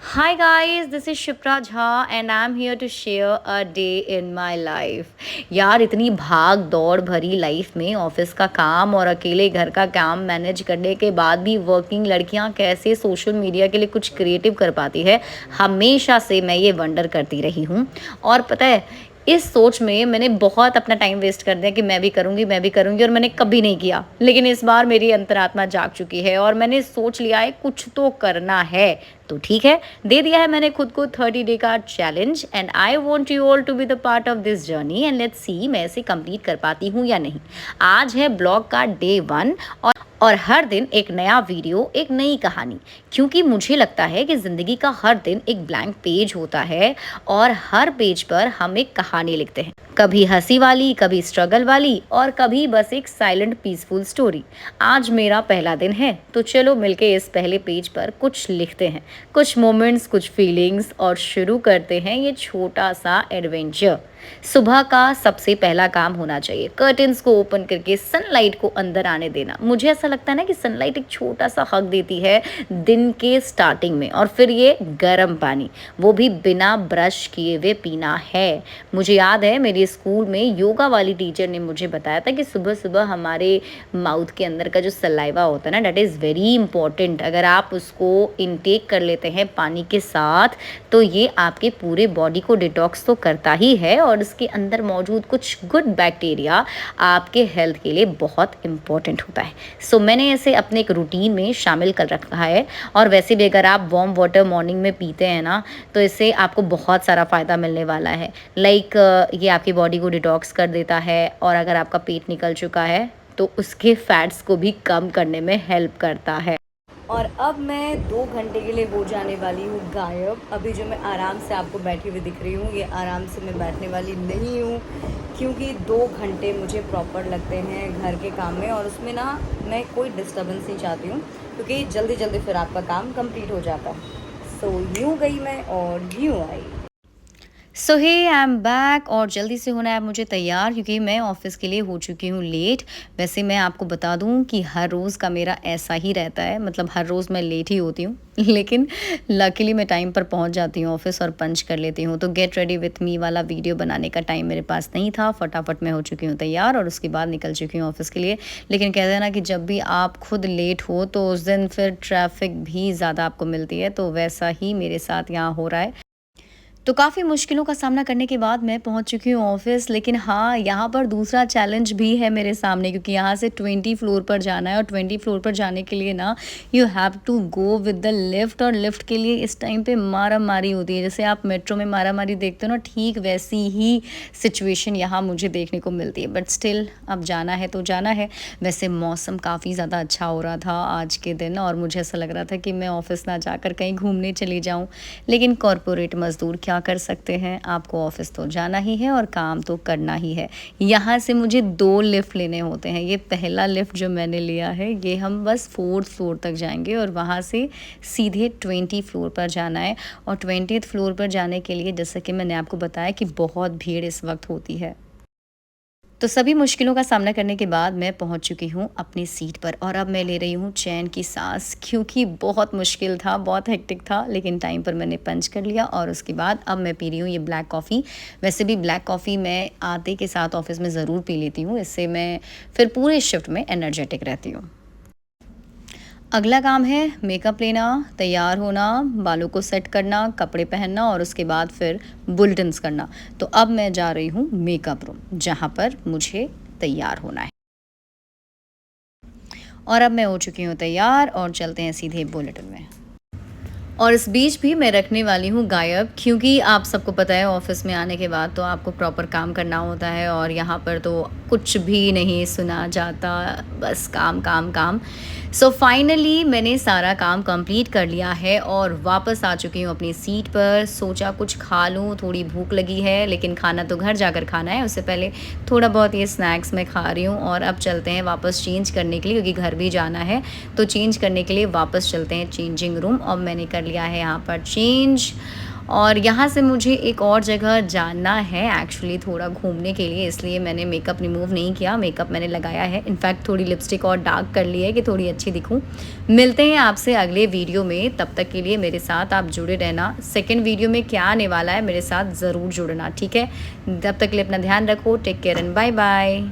Hi guys, this is Shipra Jha and I'm here to share a day in my life. यार इतनी भाग दौड़ भरी life में ऑफिस का काम और अकेले घर का काम मैनेज करने के बाद भी वर्किंग लड़कियां कैसे सोशल मीडिया के लिए कुछ क्रिएटिव कर पाती है, हमेशा से मैं ये वंडर करती रही हूँ। और पता है, इस सोच में मैंने बहुत अपना टाइम वेस्ट कर दिया कि मैं भी करूँगी और मैंने कभी नहीं किया। लेकिन इस बार मेरी अंतरात्मा जाग चुकी है और मैंने सोच लिया है कुछ तो करना है। तो ठीक है, दे दिया है मैंने खुद को 30 डे का challenge and I want you all to be the part of this journey and let's see मैं इसे कंप्लीट कर पाती हूँ या नहीं। आज है ब्लॉग का डे 1 और हर दिन एक नया वीडियो, एक नई कहानी। क्योंकि मुझे लगता है कि ज़िंदगी का हर दिन एक ब्लैंक पेज होता है और हर पेज पर हम एक कहानी लिखते हैं, कभी हंसी वाली, कभी स्ट्रगल वाली और कभी बस एक साइलेंट पीसफुल स्टोरी। आज मेरा पहला दिन है तो चलो मिलके इस पहले पेज पर कुछ लिखते हैं, कुछ मोमेंट्स, कुछ फीलिंग्स और शुरू करते हैं ये छोटा सा एडवेंचर। सुबह का सबसे पहला काम होना चाहिए कर्टन्स को ओपन करके सनलाइट को अंदर आने देना। मुझे ऐसा लगता है ना कि सनलाइट एक छोटा सा हक देती है दिन के स्टार्टिंग में। और फिर ये गर्म पानी, वो भी बिना ब्रश किए हुए पीना है। मुझे याद है मेरी स्कूल में योगा वाली टीचर ने मुझे बताया था कि सुबह सुबह हमारे माउथ के अंदर का जो सलाइवा होता है ना, दैट इज़ वेरी इंपॉर्टेंट। अगर आप उसको इनटेक कर लेते हैं पानी के साथ तो ये आपके पूरे बॉडी को डिटॉक्स तो करता ही है और इसके अंदर मौजूद कुछ गुड बैक्टीरिया आपके हेल्थ के लिए बहुत इम्पॉर्टेंट होता है। सो मैंने इसे अपने एक रूटीन में शामिल कर रखा है। और वैसे भी अगर आप वार्म वाटर मॉर्निंग में पीते हैं ना, तो इससे आपको बहुत सारा फ़ायदा मिलने वाला है। लाइक ये आपकी बॉडी को डिटॉक्स कर देता है और अगर आपका पेट निकल चुका है तो उसके फैट्स को भी कम करने में हेल्प करता है। और अब मैं 2 घंटे के लिए हो जाने वाली हूँ गायब। अभी जो मैं आराम से आपको बैठी हुई दिख रही हूँ, ये आराम से मैं बैठने वाली नहीं हूँ, क्योंकि 2 घंटे मुझे प्रॉपर लगते हैं घर के काम में और उसमें ना मैं कोई डिस्टर्बेंस नहीं चाहती हूँ, क्योंकि जल्दी जल्दी फिर आपका काम कंप्लीट हो जाता है। सो यूँ गई मैं और यूँ आई। सो हे आई एम बैक और जल्दी से होना है मुझे तैयार, क्योंकि मैं ऑफ़िस के लिए हो चुकी हूँ लेट। वैसे मैं आपको बता दूँ कि हर रोज़ का मेरा ऐसा ही रहता है, मतलब हर रोज़ मैं लेट ही होती हूँ लेकिन लकीली मैं टाइम पर पहुँच जाती हूँ ऑफ़िस और पंच कर लेती हूँ। तो गेट रेडी विथ मी वाला वीडियो बनाने का टाइम मेरे पास नहीं था। फटाफट मैं हो चुकी हूँ तैयार और उसके बाद निकल चुकी हूँ ऑफ़िस के लिए। लेकिन कहते हैं ना कि जब भी आप खुद लेट हो तो उस दिन फिर ट्रैफ़िक भी ज़्यादा आपको मिलती है, तो वैसा ही मेरे साथ यहाँ हो रहा है। तो काफ़ी मुश्किलों का सामना करने के बाद मैं पहुंच चुकी हूँ ऑफ़िस। लेकिन हाँ, यहाँ पर दूसरा चैलेंज भी है मेरे सामने, क्योंकि यहाँ से 20 फ्लोर पर जाना है और 20 फ्लोर पर जाने के लिए ना you have to go with the lift. और लिफ्ट के लिए इस टाइम पे मारा मारी होती है, जैसे आप मेट्रो में मारा मारी देखते हो ना, ठीक वैसी ही सिचुएशन यहाँ मुझे देखने को मिलती है। बट स्टिल अब जाना है तो जाना है। वैसे मौसम काफ़ी ज़्यादा अच्छा हो रहा था आज के दिन और मुझे ऐसा लग रहा था कि मैं ऑफ़िस ना जाकर कहीं घूमने चली जाऊँ। लेकिन कॉरपोरेट मज़दूर क्या कर सकते हैं, आपको ऑफ़िस तो जाना ही है और काम तो करना ही है। यहाँ से मुझे 2 लिफ्ट लेने होते हैं। ये पहला लिफ्ट जो मैंने लिया है, ये हम बस 4th फ्लोर तक जाएंगे और वहाँ से सीधे 20 फ्लोर पर जाना है। और 20th फ्लोर पर जाने के लिए जैसा कि मैंने आपको बताया कि बहुत भीड़ इस वक्त होती है। तो सभी मुश्किलों का सामना करने के बाद मैं पहुंच चुकी हूं अपनी सीट पर और अब मैं ले रही हूं चैन की सांस, क्योंकि बहुत मुश्किल था, बहुत हेक्टिक था, लेकिन टाइम पर मैंने पंच कर लिया। और उसके बाद अब मैं पी रही हूं ये ब्लैक कॉफ़ी। वैसे भी ब्लैक कॉफ़ी मैं आते के साथ ऑफिस में ज़रूर पी लेती हूँ, इससे मैं फिर पूरे शिफ्ट में एनर्जेटिक रहती हूँ। अगला काम है मेकअप लेना, तैयार होना, बालों को सेट करना, कपड़े पहनना और उसके बाद फिर बुलेटिन्स करना। तो अब मैं जा रही हूँ मेकअप रूम, जहाँ पर मुझे तैयार होना है। और अब मैं हो चुकी हूँ तैयार और चलते हैं सीधे बुलेटिन में। और इस बीच भी मैं रखने वाली हूँ गायब, क्योंकि आप सबको पता है ऑफिस में आने के बाद तो आपको प्रॉपर काम करना होता है और यहाँ पर तो कुछ भी नहीं सुना जाता, बस काम काम काम। सो फाइनली मैंने सारा काम कंप्लीट कर लिया है और वापस आ चुकी हूँ अपनी सीट पर। सोचा कुछ खा लूँ, थोड़ी भूख लगी है, लेकिन खाना तो घर जाकर खाना है, उससे पहले थोड़ा बहुत ये स्नैक्स मैं खा रही हूँ। और अब चलते हैं वापस चेंज करने के लिए, क्योंकि घर भी जाना है। तो चेंज करने के लिए वापस चलते हैं चेंजिंग रूम और मैंने कर लिया है यहाँ पर चेंज। और यहाँ से मुझे एक और जगह जाना है एक्चुअली थोड़ा घूमने के लिए, इसलिए मैंने मेकअप रिमूव नहीं किया, मेकअप मैंने लगाया है। इनफैक्ट थोड़ी लिपस्टिक और डार्क कर ली है कि थोड़ी अच्छी दिखूँ। मिलते हैं आपसे अगले वीडियो में, तब तक के लिए मेरे साथ आप जुड़े रहना। सेकंड वीडियो में क्या आने वाला है मेरे साथ ज़रूर जुड़ना, ठीक है? तब तक के लिए अपना ध्यान रखो, take care and bye bye.